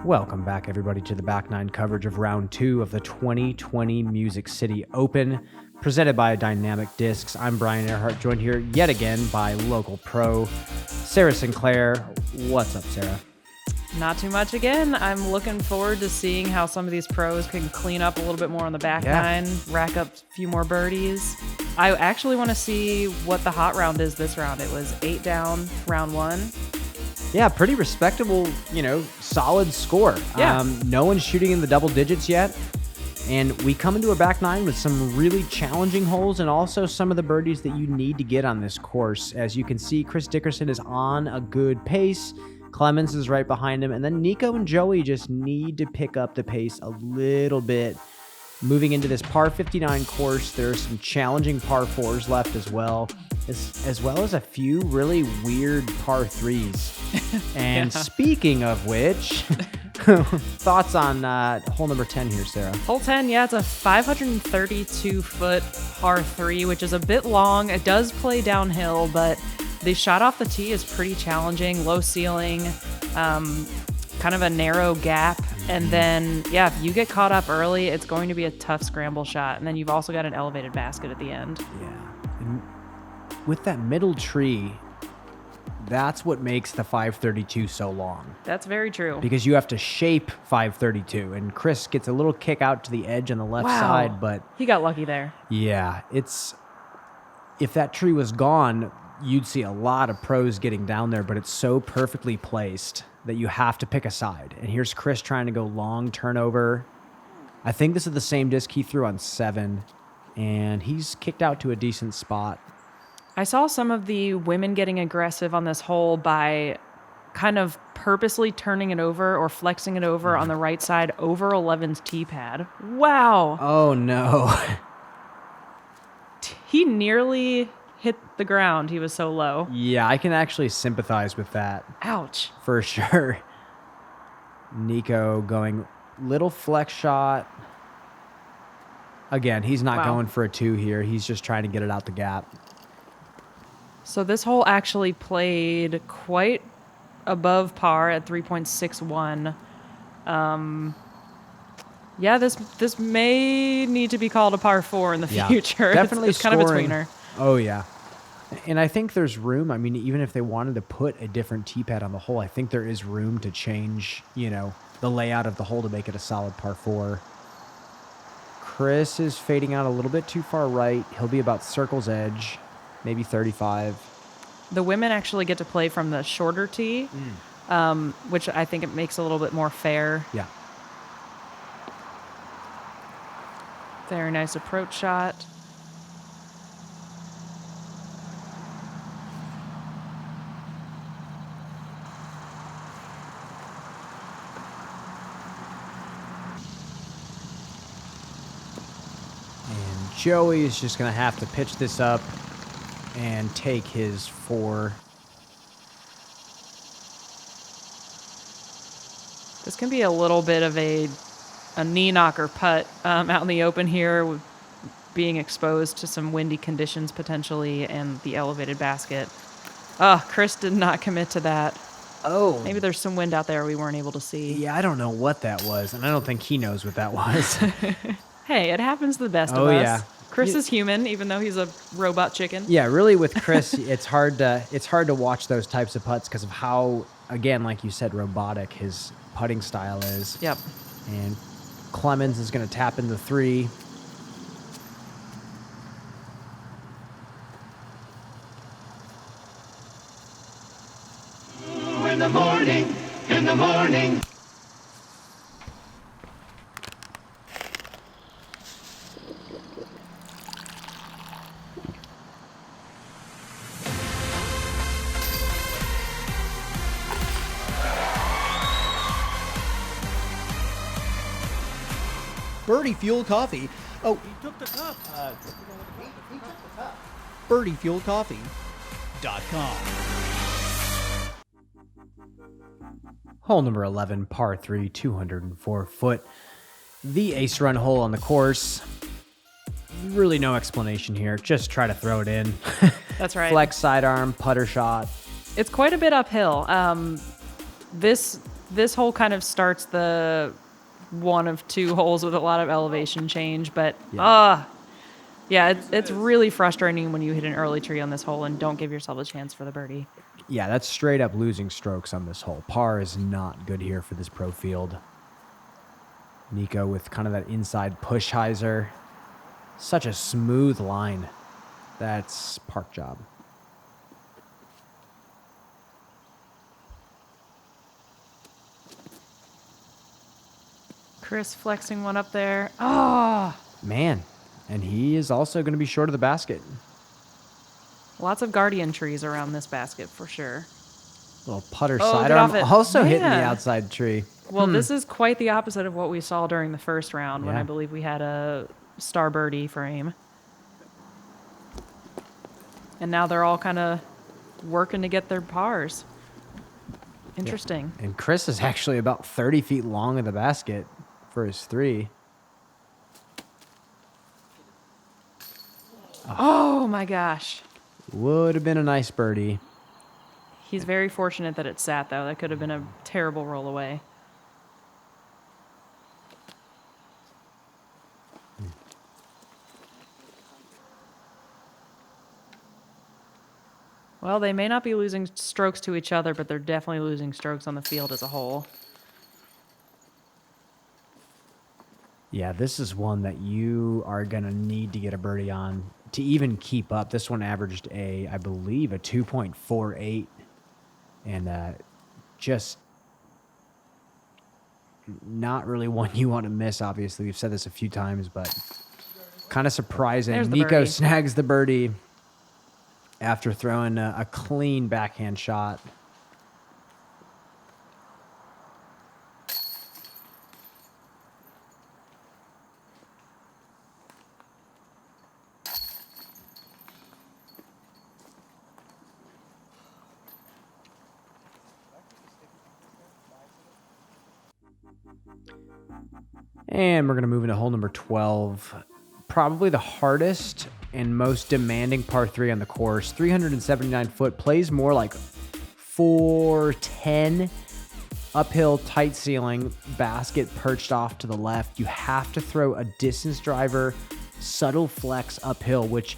Welcome back, everybody, to the Back Nine coverage of Round 2 of the 2020 Music City Open, presented by Dynamic Discs. I'm Brian Earhart, joined here yet again by local pro, Sara Sinclair. What's up, Sara? Not too much again. I'm looking forward to seeing how some of these pros can clean up a little bit more on the back nine, rack up a few more birdies. I actually want to see what the hot round is this round. It was 8 down, round 1. Yeah, pretty respectable, solid score. Yeah. No one's shooting in the double digits yet. And we come into a back nine with some really challenging holes and also some of the birdies that you need to get on this course. As you can see, Chris Dickerson is on a good pace. Clemons is right behind him. And then Nikko and Joey just need to pick up the pace a little bit. Moving into this par 59 course, there's some challenging par 4s left as well as a few really weird par 3s. And speaking of which, thoughts on hole number 10 here, Sara? Hole 10, it's a 532-foot par 3, which is a bit long. It does play downhill, but the shot off the tee is pretty challenging, low ceiling, kind of a narrow gap. And then, if you get caught up early, it's going to be a tough scramble shot. And then you've also got an elevated basket at the end. Yeah. And with that middle tree, that's what makes the 532 so long. That's very true. Because you have to shape 532. And Chris gets a little kick out to the edge on the left side, but he got lucky there. Yeah, if that tree was gone, you'd see a lot of pros getting down there, but it's so perfectly placed that you have to pick a side. And here's Chris trying to go long turnover. I think this is the same disc he threw on 7, and he's kicked out to a decent spot. I saw some of the women getting aggressive on this hole by kind of purposely turning it over or flexing it over on the right side over 11's tee pad. Wow. Oh, no. He nearly hit the ground. He was so low. Yeah, I can actually sympathize with that. Ouch. For sure. Nikko going little flex shot. Again, he's not going for a 2 here. He's just trying to get it out the gap. So this hole actually played quite above par at 3.61. This may need to be called a par 4 in the future. Definitely it's kind of a tweener. Oh, yeah. And I think there's room. I mean, even if they wanted to put a different tee pad on the hole, I think there is room to change, the layout of the hole to make it a solid par 4. Chris is fading out a little bit too far right. He'll be about circle's edge, maybe 35. The women actually get to play from the shorter tee, which I think it makes a little bit more fair. Yeah. Very nice approach shot. Joey is just going to have to pitch this up and take his 4. This can be a little bit of a knee knocker putt out in the open here, with being exposed to some windy conditions potentially and the elevated basket. Chris did not commit to that. Oh. Maybe there's some wind out there we weren't able to see. Yeah, I don't know what that was, and I don't think he knows what that was. Hey, it happens to the best of us. Yeah. Chris is human, even though he's a robot chicken. Yeah, really with Chris, it's hard to watch those types of putts because of how, again, like you said, robotic his putting style is. Yep. And Clemons is going to tap into 3. In the morning. Birdie Fuel Coffee. Oh, he took the cup. He took the cup. BirdieFuelCoffee.com. Hole number 11, par 3, 204 foot. The ace run hole on the course. Really no explanation here. Just try to throw it in. That's right. Flex sidearm, putter shot. It's quite a bit uphill. This hole kind of starts the one of two holes with a lot of elevation change, but it's really frustrating when you hit an early tree on this hole and don't give yourself a chance for the birdie. Yeah, that's straight up losing strokes on this hole. Par is not good here for this pro field. Nikko with kind of that inside push hyzer. Such a smooth line. That's park job. Chris flexing one up there. Oh, Man, and he is also going to be short of the basket. lots of guardian trees around this basket for sure. Little putter Oh, get sidearm off it. also hitting the Man. outside tree. Well, this is quite the opposite of what we saw during the first round when Yeah. I believe we had a star birdie frame. And now they're all kind of working to get their pars. Interesting. And Chris is actually about 30 feet long of the basket for his three. Oh my gosh. Would have been a nice birdie. He's very fortunate that it sat, though. That could have been a terrible roll away. Well, they may not be losing strokes to each other, but they're definitely losing strokes on the field as a whole. Yeah, this is one that you are going to need to get a birdie on to even keep up. This one averaged I believe, a 2.48. And just not really one you want to miss, obviously. We've said this a few times, but kind of surprising. There's the Nikko birdie. snags the birdie after throwing a clean backhand shot. And we're going to move into hole number 12. Probably the hardest and most demanding par 3 on the course. 379 foot, plays more like 410. Uphill, tight ceiling, basket perched off to the left. You have to throw a distance driver, subtle flex uphill, which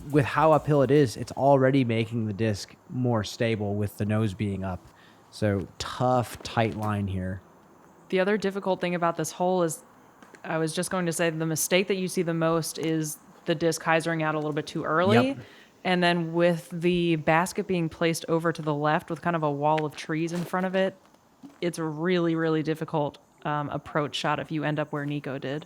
with how uphill it is, it's already making the disc more stable with the nose being up. So tough, tight line here. The other difficult thing about this hole is, I was just going to say, the mistake that you see the most is the disc hyzering out a little bit too early. Yep. And then with the basket being placed over to the left with kind of a wall of trees in front of it, it's a really, really difficult approach shot if you end up where Nikko did.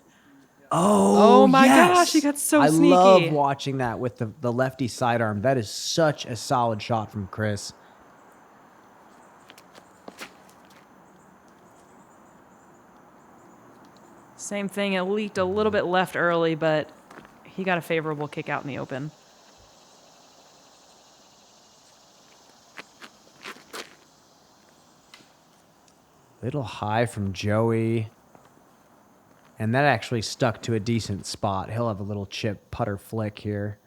Oh my yes. gosh, he got so I sneaky. love watching that with the lefty sidearm. That is such a solid shot from Chris. Same thing, it leaked a little bit left early, but he got a favorable kick out in the open. Little high from Joey. And that actually stuck to a decent spot. He'll have a little chip putter flick here.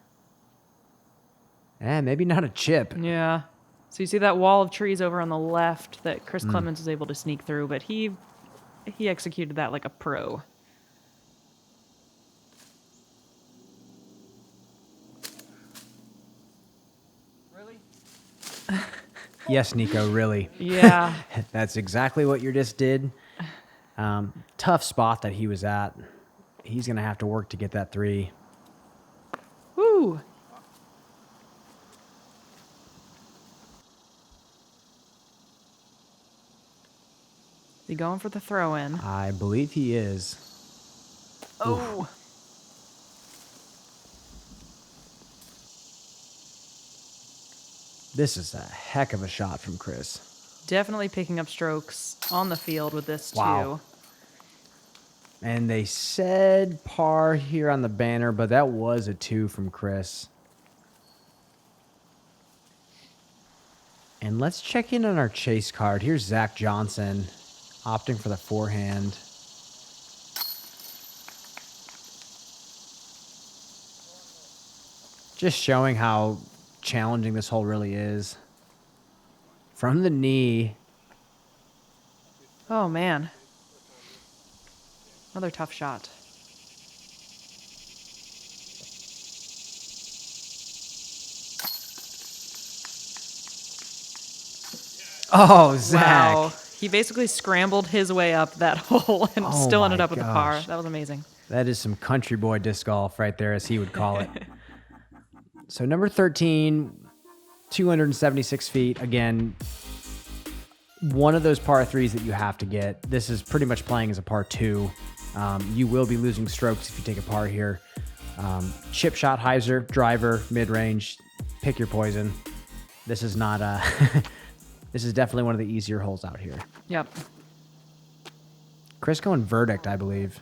And maybe not a chip. Yeah. So you see that wall of trees over on the left that Chris Clemons was able to sneak through, but he executed that like a pro. Really? Yes, Nikko, really. Yeah. That's exactly what your disc did. Tough spot that he was at. He's going to have to work to get that three. Woo. Is he going for the throw-in? I believe he is. Oh. This is a heck of a shot from Chris. Definitely picking up strokes on the field with this, Wow. too. And they said par here on the banner, but that was a 2 from Chris. And let's check in on our chase card. Here's Zach Johnson opting for the forehand. Just showing how challenging this hole really is. From the knee. Oh, man. Another tough shot. Oh, Zach. Wow. He basically scrambled his way up that hole and still ended up with a par. That was amazing. That is some country boy disc golf right there, as he would call it. So number 13, 276 feet. Again, one of those par threes that you have to get. This is pretty much playing as a par two. You will be losing strokes if you take a par here. Chip shot, hyzer, driver, mid-range. Pick your poison. This is not a... This is definitely one of the easier holes out here. Yep. Chris going verdict, I believe.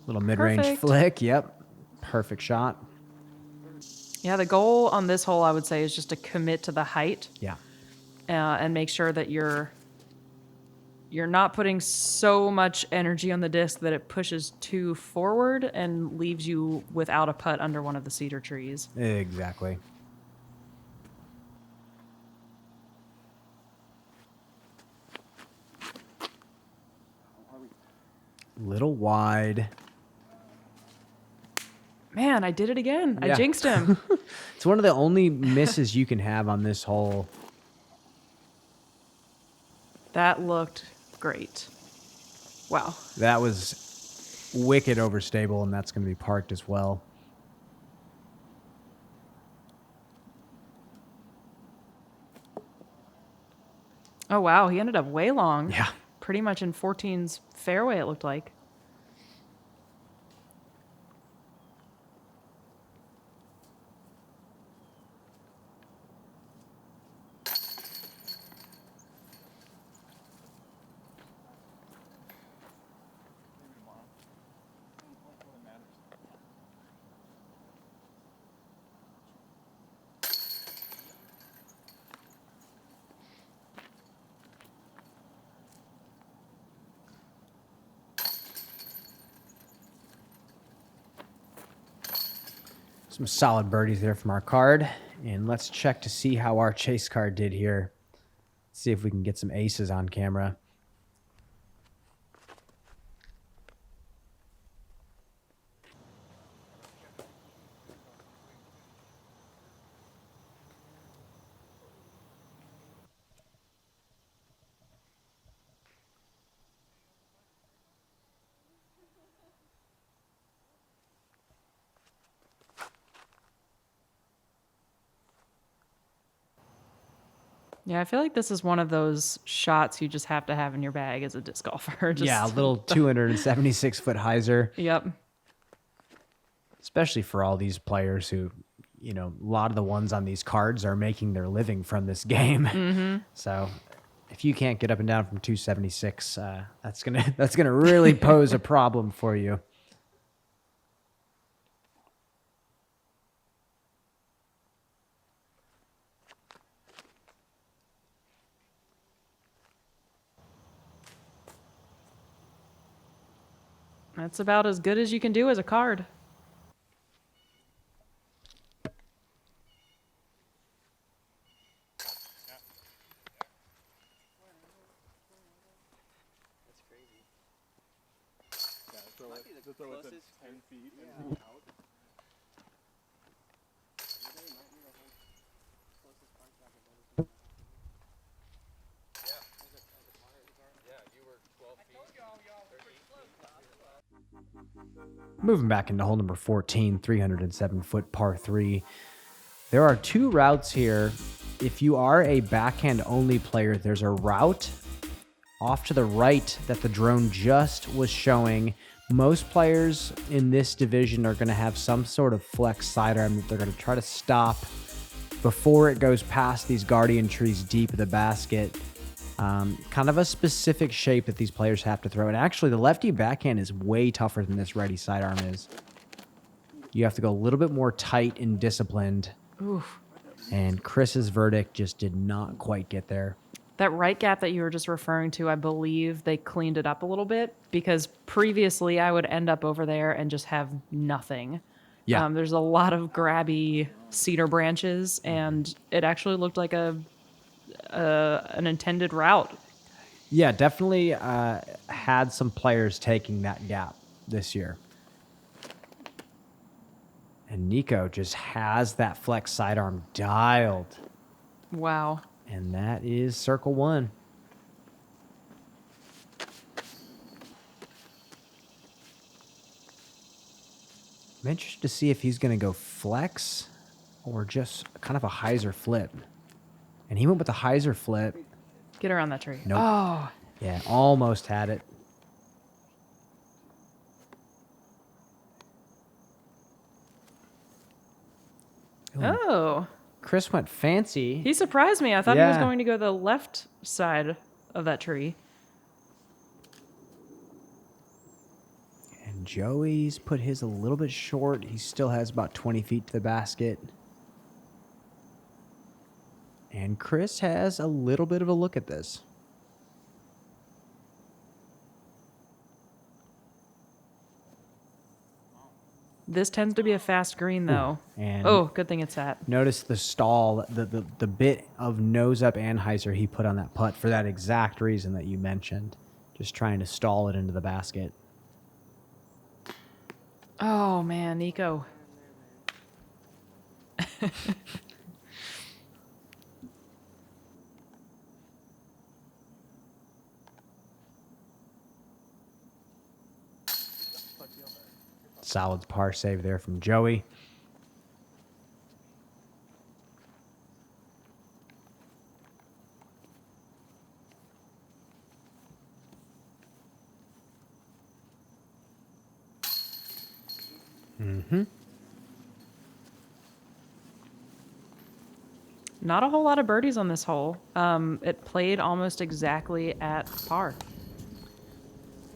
Little mid-range Perfect. flick. Yep. Perfect shot. Yeah, the goal on this hole, I would say, is just to commit to the height. Yeah. And make sure that you're not putting so much energy on the disc that it pushes too forward and leaves you without a putt under one of the cedar trees. Exactly. Little wide. Man, I did it again. Yeah. I jinxed him. It's one of the only misses you can have on this hole. That looked great. Wow. That was wicked overstable, and that's going to be parked as well. Oh, wow. He ended up way long. Yeah. Pretty much in 14's fairway, it looked like. Some solid birdies there from our card. And let's check to see how our chase card did here. See if we can get some aces on camera. Yeah, I feel like this is one of those shots you just have to have in your bag as a disc golfer. Yeah, a little 276-foot hyzer. Yep. Especially for all these players who, you know, a lot of the ones on these cards are making their living from this game. Mm-hmm. So if you can't get up and down from 276, that's gonna really pose a problem for you. That's about as good as you can do as a card. Moving back into hole number 14, 307-foot par 3. There are two routes here. If you are a backhand-only player, there's a route off to the right that the drone just was showing. Most players in this division are going to have some sort of flex sidearm that they're going to try to stop before it goes past these guardian trees deep in the basket. Kind of a specific shape that these players have to throw. And actually, the lefty backhand is way tougher than this righty sidearm is. You have to go a little bit more tight and disciplined. Oof. And Chris's verdict just did not quite get there. That right gap that you were just referring to, I believe they cleaned it up a little bit because previously I would end up over there and just have nothing. Yeah. There's a lot of grabby cedar branches, and it actually looked like an intended route. Yeah, definitely had some players taking that gap this year. And Nikko just has that flex sidearm dialed. Wow. And that is circle 1. I'm interested to see if he's going to go flex or just kind of a hyzer flip. And he went with the hyzer flip. Get around that tree. Nope. Oh. Yeah, almost had it. Ooh. Oh. Chris went fancy. He surprised me. I thought he was Yeah. going to go the left side of that tree. And Joey's put his a little bit short. He still has about 20 feet to the basket. And Chris has a little bit of a look at this. This tends to be a fast green, though. And Oh, good thing it's sat. notice the stall, the bit of nose up anhyzer he put on that putt for that exact reason that you mentioned. Just trying to stall it into the basket. Oh, man, Nikko. Solid par save there from Joey. Not a whole lot of birdies on this hole. It played almost exactly at par.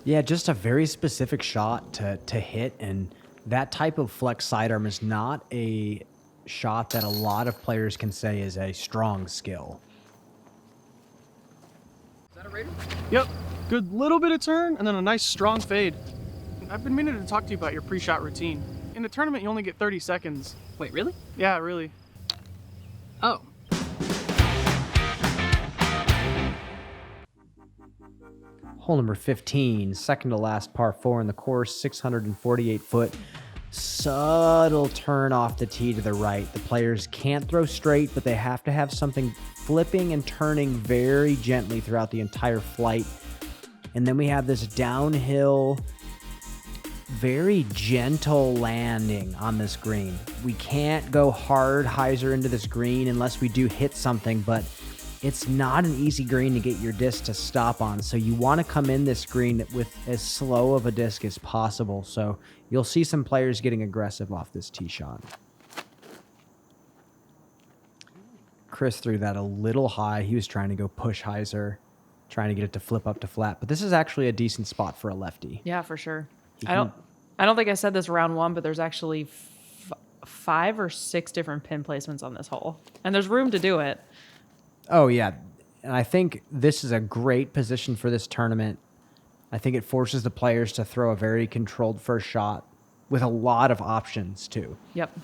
Yeah, just a very specific shot to hit, and that type of flex sidearm is not a shot that a lot of players can say is a strong skill. Is that a Raider? Yep. Good little bit of turn and then a nice strong fade. I've been meaning to talk to you about your pre-shot routine. In the tournament, you only get 30 seconds. Wait, really? Yeah, really. Oh. Hole number 15, second to last par 4 in the course, 648 foot. Subtle turn off the tee to the right. The players can't throw straight, but they have to have something flipping and turning very gently throughout the entire flight. And then we have this downhill, very gentle landing on this green. We can't go hard hyzer into this green unless we do hit something, but it's not an easy green to get your disc to stop on. So you want to come in this green with as slow of a disc as possible. So you'll see some players getting aggressive off this tee shot. Chris threw that a little high. He was trying to go push hyzer, trying to get it to flip up to flat. But this is actually a decent spot for a lefty. Yeah, for sure. I don't think I said this round 1, but there's actually 5 or 6 different pin placements on this hole. And there's room to do it. Oh, yeah. And I think this is a great position for this tournament. I think it forces the players to throw a very controlled first shot with a lot of options, too. Yep.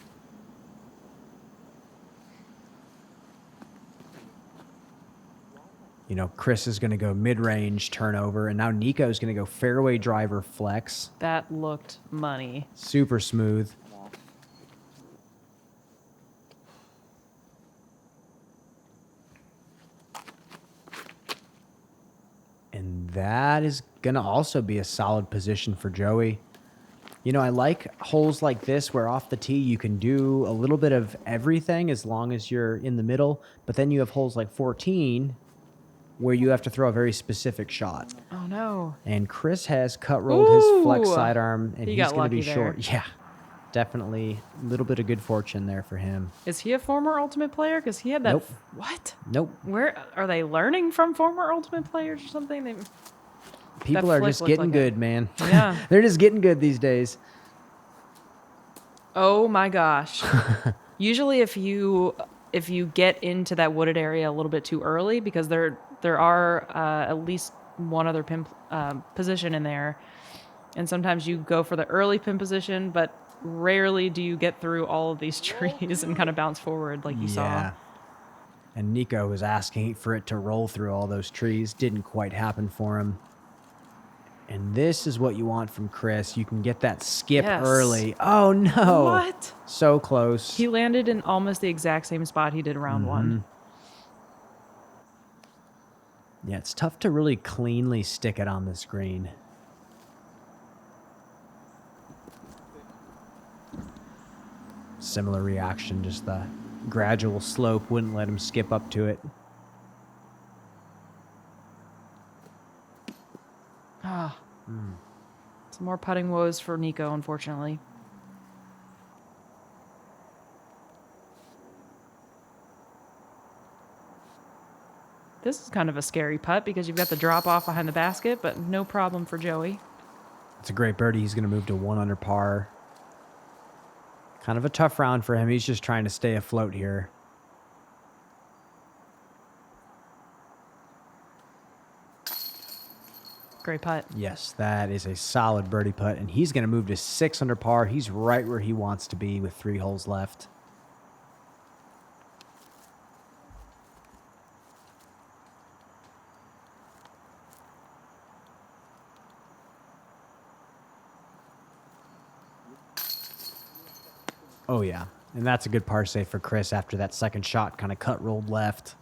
You know, Chris is going to go mid-range turnover, and now Nikko's going to go fairway driver flex. That looked money. Super smooth. And that is going to also be a solid position for Joey. You know, I like holes like this where off the tee you can do a little bit of everything as long as you're in the middle. But then you have holes like 14 where you have to throw a very specific shot. Oh, no. And Chris has cut rolled his flex Ooh. sidearm, and He he's got going to be lucky short. there. Yeah, definitely a little bit of good fortune there for him. Is he a former Ultimate player? Because he had that. Nope. What? Nope. Where are they learning from former Ultimate players or something? People are flick just looked getting like good, man. Yeah. They're just getting good these days. Oh my gosh. Usually if you get into that wooded area a little bit too early, because there are at least one other pin position in there, and sometimes you go for the early pin position, but rarely do you get through all of these trees and kind of bounce forward like you saw. And Nikko was asking for it to roll through all those trees. Didn't quite happen for him. And this is what you want from Chris. You can get that skip early. Oh, no. What? So close. He landed in almost the exact same spot he did round one. Yeah, it's tough to really cleanly stick it on this green. Similar reaction, just the gradual slope wouldn't let him skip up to it. Some more putting woes for Nikko, unfortunately. This is kind of a scary putt because you've got the drop off behind the basket, but no problem for Joey. It's a great birdie. He's going to move to 1 under par. Kind of a tough round for him. He's just trying to stay afloat here. Great putt. Yes, that is a solid birdie putt, and he's going to move to 6 under par. He's right where he wants to be with 3 holes left. Oh, yeah. And that's a good par save for Chris after that second shot kind of cut rolled left.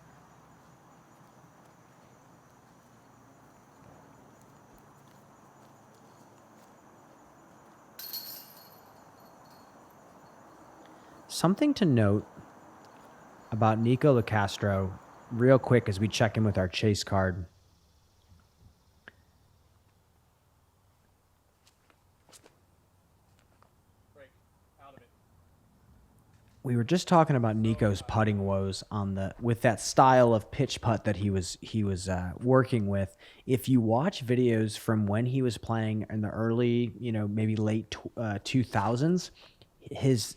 Something to note about Nikko Locastro, real quick as we check in with our chase card. We were just talking about Nikko's putting woes with that style of pitch putt that he was working with. If you watch videos from when he was playing in the early, maybe late 2000s, his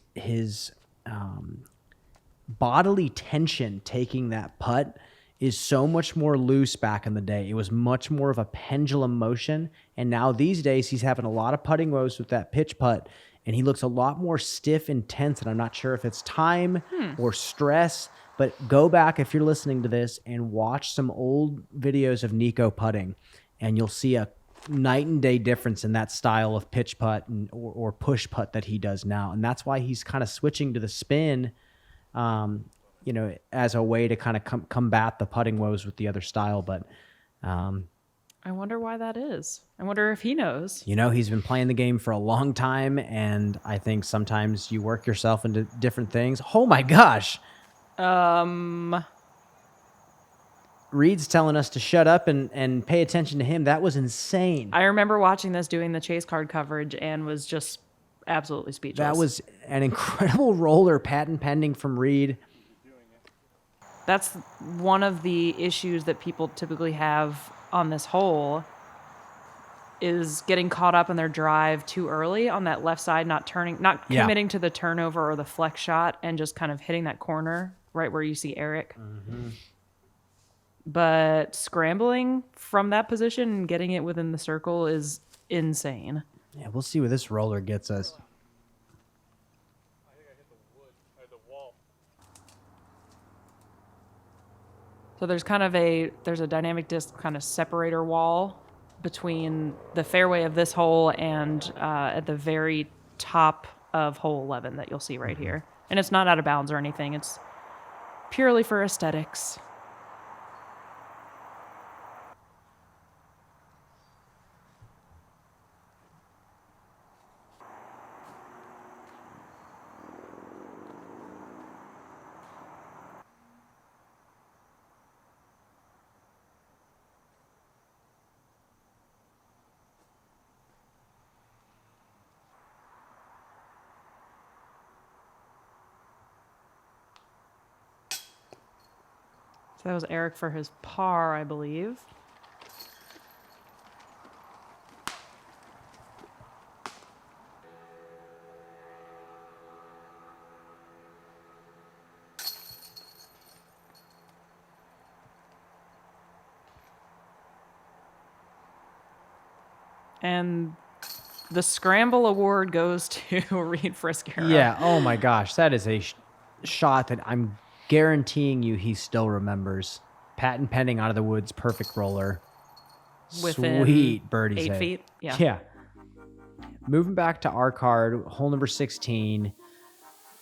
bodily tension taking that putt is so much more loose back in the day. It was much more of a pendulum motion, and now these days he's having a lot of putting woes with that pitch putt. And he looks a lot more stiff and tense, and I'm not sure if it's time or stress, but go back if you're listening to this and watch some old videos of Nikko putting, and you'll see a night and day difference in that style of pitch putt or push putt that he does now. And that's why he's kind of switching to the spin, as a way to kind of combat the putting woes with the other style. But I wonder why that is. I wonder if he knows. He's been playing the game for a long time, and I think sometimes you work yourself into different things. Oh my gosh. Reid's telling us to shut up and pay attention to him. That was insane. I remember watching this, doing the chase card coverage, and was just absolutely speechless. That was an incredible roller, patent pending from Reid. That's one of the issues that people typically have on this hole, is getting caught up in their drive too early on that left side, not committing to the turnover or the flex shot, and just kind of hitting that corner right where you see Eric. But scrambling from that position and getting it within the circle is insane. Yeah, we'll see where this roller gets us. I think I hit the wood, or the wall. So there's a dynamic disc kind of separator wall between the fairway of this hole and at the very top of hole 11 that you'll see right here. And it's not out of bounds or anything. It's purely for aesthetics. So that was Eric for his par, I believe. And The scramble award goes to Reid Frescura. Yeah. Oh my gosh, that is a shot that I'm guaranteeing you he still remembers. Patent pending out of the woods, perfect roller. Within Sweet birdie 8 save. feet. Yeah. Yeah. Moving back to our card, hole number 16.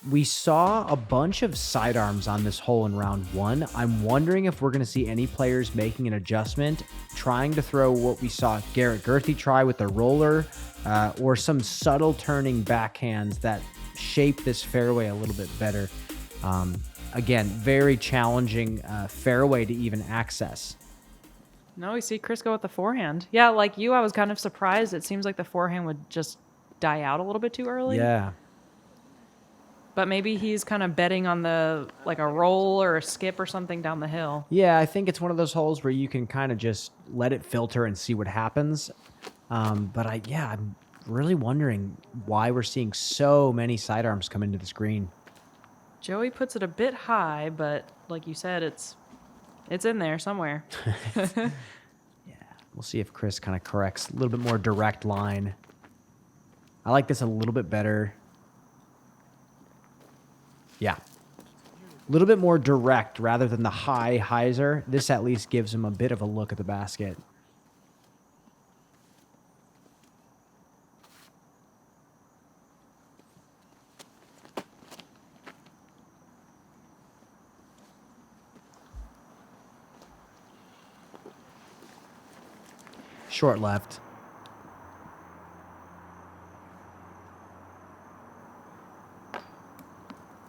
We saw a bunch of sidearms on this hole in round 1. I'm wondering if we're going to see any players making an adjustment, trying to throw what we saw Garrett Gerthy try with the roller, or some subtle turning backhands that shape this fairway a little bit better. Again, very challenging fairway to even access. No, we see Chris go with the forehand. Yeah, like you, I was kind of surprised. It seems like the forehand would just die out a little bit too early. Yeah. But maybe he's kind of betting on the like a roll or a skip or something down the hill. Yeah, I think it's one of those holes where you can kind of just let it filter and see what happens. I'm really wondering why we're seeing so many sidearms come into this green. Joey puts it a bit high, but like you said, it's in there somewhere. We'll see if Chris kind of corrects a little bit more direct line. I like this a little bit better. Yeah. A little bit more direct rather than the high hyzer. This at least gives him a bit of a look at the basket. Short left.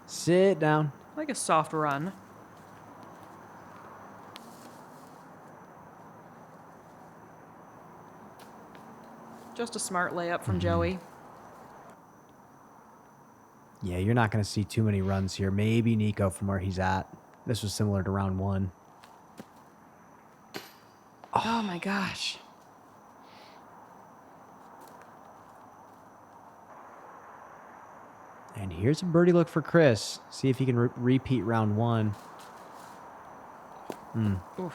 Sit down. Like a soft run. Just a smart layup from Joey. Yeah, you're not going to see too many runs here. Maybe Nikko from where he's at. This was similar to round 1. Oh my gosh. And here's a birdie look for Chris. See if he can repeat round 1. Oof.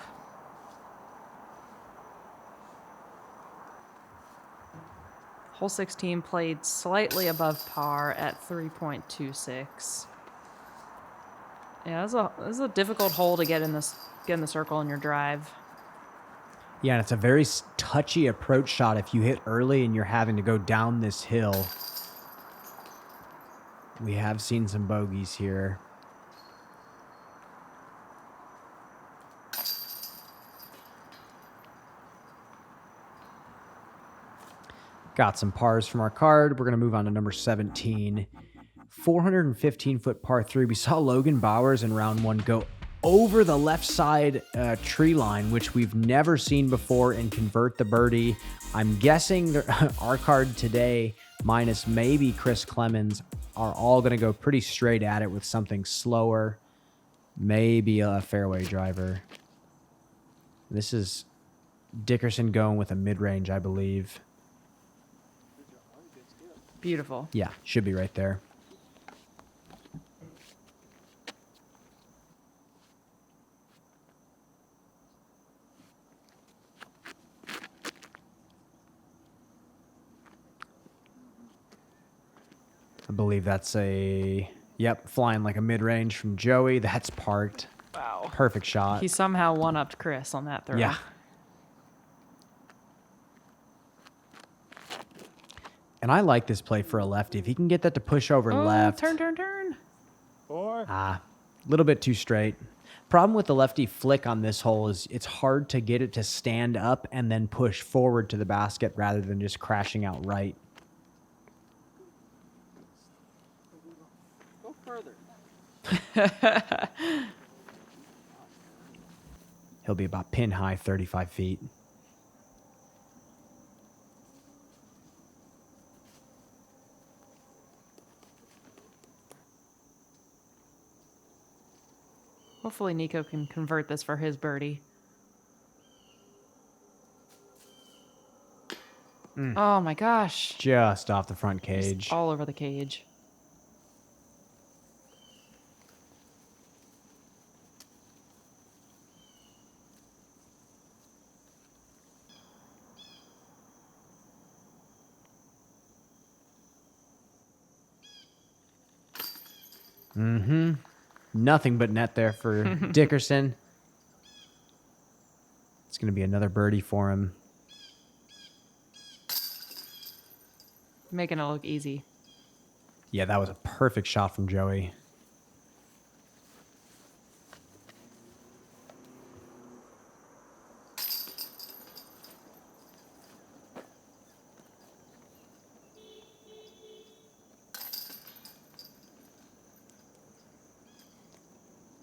Hole 16 played slightly above par at 3.26. Yeah, this is a difficult hole to get in the circle in your drive. Yeah, and it's a very touchy approach shot if you hit early and you're having to go down this hill. We have seen some bogeys here. Got some pars from our card. We're going to move on to number 17. 415-foot par 3. We saw Logan Bowers in round 1 go over the left side tree line, which we've never seen before, and convert the birdie. I'm guessing our card today, minus maybe Chris Clemons, are all going to go pretty straight at it with something slower. Maybe a fairway driver. This is Dickerson going with a mid-range, I believe. Beautiful. Yeah, should be right there. I believe that's flying like a mid-range from Joey. That's parked. Wow. Perfect shot. He somehow one-upped Chris on that throw. Yeah. And I like this play for a lefty. If he can get that to push over left. Turn. A little bit too straight. Problem with the lefty flick on this hole is it's hard to get it to stand up and then push forward to the basket rather than just crashing out right. Go further. He'll be about pin high, 35 feet. Hopefully Nikko can convert this for his birdie. Oh my gosh. Just off the front Just cage. all over the cage. Nothing but net there for Dickerson. It's going to be another birdie for him. Making it look easy. Yeah, that was a perfect shot from Joey.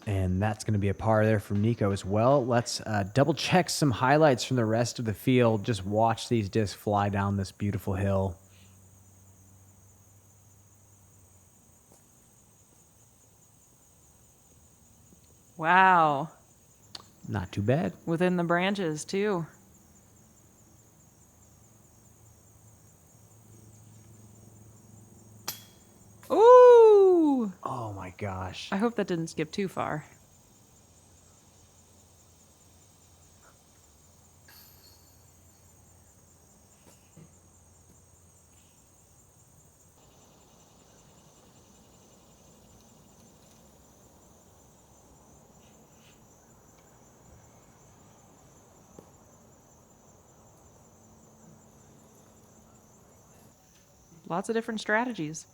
And that's going to be a par there from Nikko as well. Let's double check some highlights from the rest of the field. Just watch these discs fly down this beautiful hill. Wow. Not too bad. Within the branches, too. Ooh! Oh my gosh. I hope that didn't skip too far. Lots of different strategies.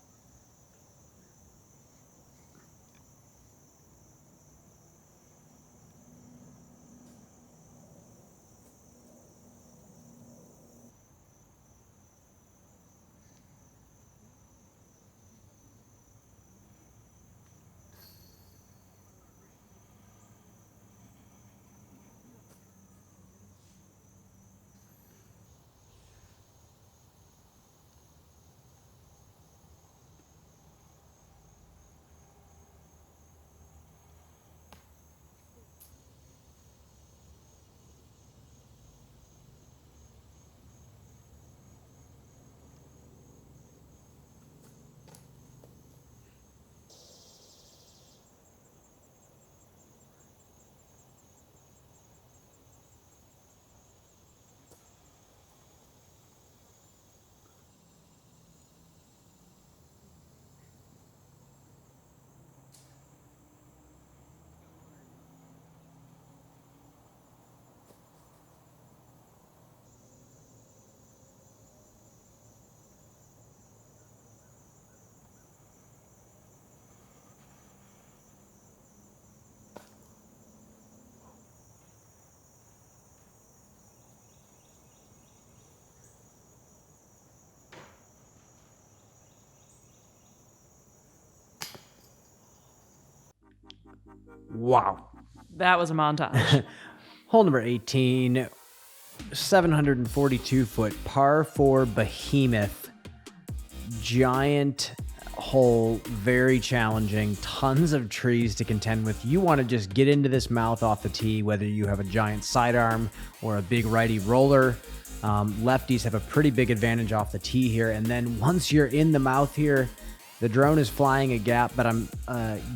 Wow. That was a montage. Hole number 18, 742-foot par 4 behemoth. Giant hole, very challenging, tons of trees to contend with. You want to just get into this mouth off the tee, whether you have a giant sidearm or a big righty roller. Lefties have a pretty big advantage off the tee here. And then once you're in the mouth here, the drone is flying a gap, but I'm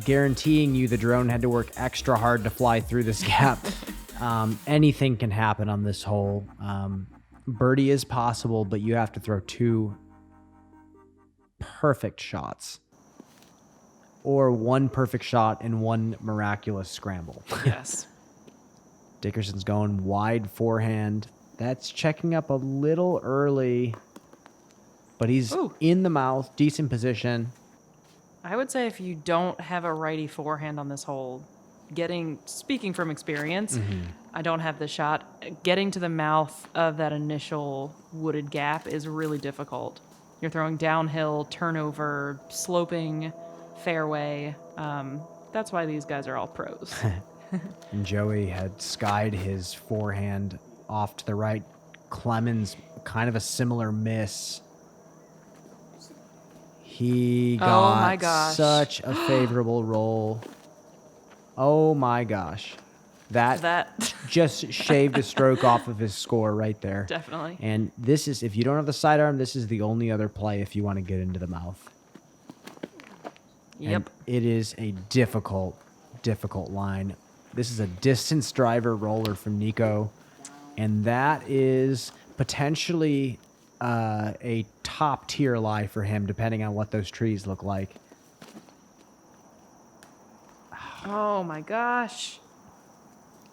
guaranteeing you the drone had to work extra hard to fly through this gap. Anything can happen on this hole. Birdie is possible, but you have to throw 2 perfect shots. Or 1 perfect shot and 1 miraculous scramble. Yes. Dickerson's going wide forehand. That's checking up a little early. But he's in the mouth, decent position. I would say if you don't have a righty forehand on this hole, speaking from experience, I don't have the shot. Getting to the mouth of that initial wooded gap is really difficult. You're throwing downhill, turnover, sloping, fairway. That's why these guys are all pros. And Joey had skied his forehand off to the right. Clemons, kind of a similar miss. He got such a favorable roll. Oh my gosh. That just shaved a stroke off of his score right there. Definitely. And this is, if you don't have the sidearm, this is the only other play if you want to get into the mouth. Yep. And it is a difficult line. This is a distance driver roller from Nikko. And that is potentially a top tier lie for him, depending on what those trees look like. Oh my gosh.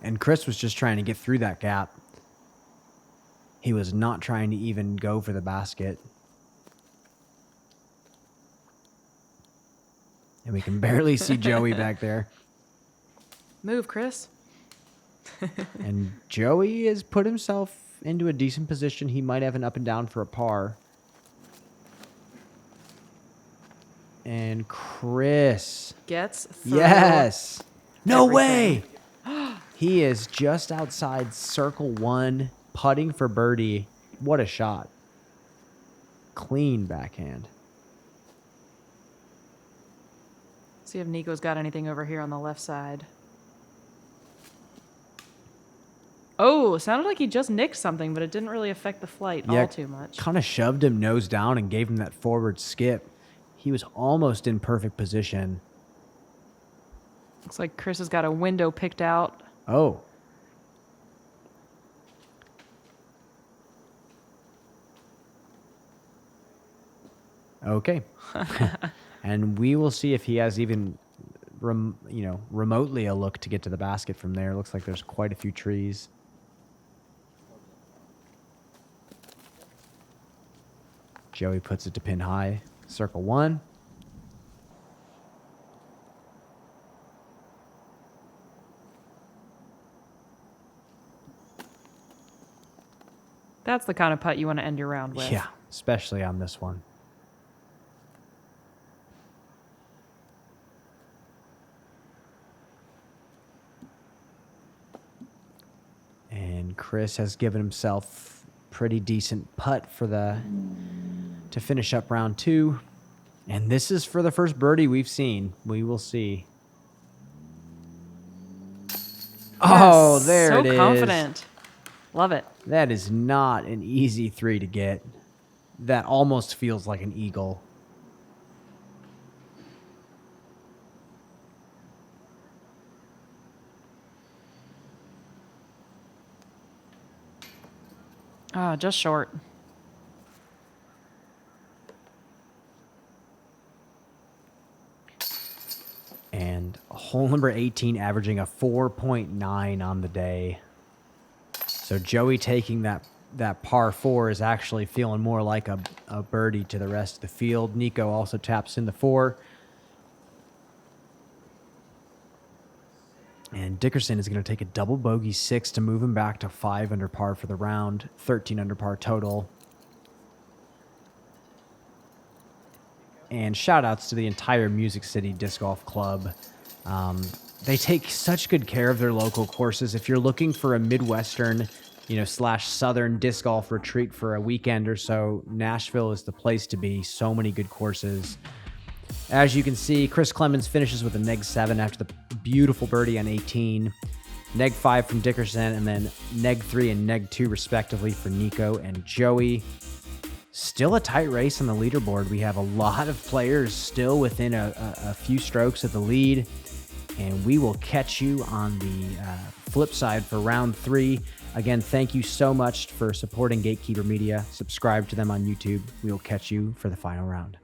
And Chris was just trying to get through that gap. He was not trying to even go for the basket. And we can barely see Joey back there. Move, Chris. And Joey has put himself into a decent position. He might have an up and down for a par. And Chris Gets through. Yes. No everything. way. He is just outside circle 1, putting for birdie. What a shot. Clean backhand. See if Nico's got anything over here on the left side. Oh, sounded like he just nicked something, but it didn't really affect the flight all too much. Kind of shoved him nose down and gave him that forward skip. He was almost in perfect position. Looks like Chris has got a window picked out. Oh. Okay. And we will see if he has even, remotely a look to get to the basket from there. Looks like there's quite a few trees. Joey puts it to pin high. Circle 1. That's the kind of putt you want to end your round with. Yeah, especially on this one. And Chris has given himself pretty decent putt for to finish up round 2. And this is for the first birdie we've seen. We will see. Oh, there it is. So confident. Love it. That is not an easy 3 to get. That almost feels like an eagle. Oh, just short. And hole number 18 averaging a 4.9 on the day. So Joey taking that par 4 is actually feeling more like a birdie to the rest of the field. Nikko also taps in the 4. And Dickerson is going to take a double bogey 6 to move him back to 5 under par for the round, 13 under par total. And shout outs to the entire Music City Disc Golf Club. They take such good care of their local courses. If you're looking for a Midwestern, / Southern disc golf retreat for a weekend or so, Nashville is the place to be. So many good courses. As you can see, Chris Clemons finishes with a -7 after the beautiful birdie on 18. -5 from Dickerson, and then -3 and -2 respectively for Nikko and Joey. Still a tight race on the leaderboard. We have a lot of players still within a few strokes of the lead. And we will catch you on the flip side for round 3. Again, thank you so much for supporting Gatekeeper Media. Subscribe to them on YouTube. We will catch you for the final round.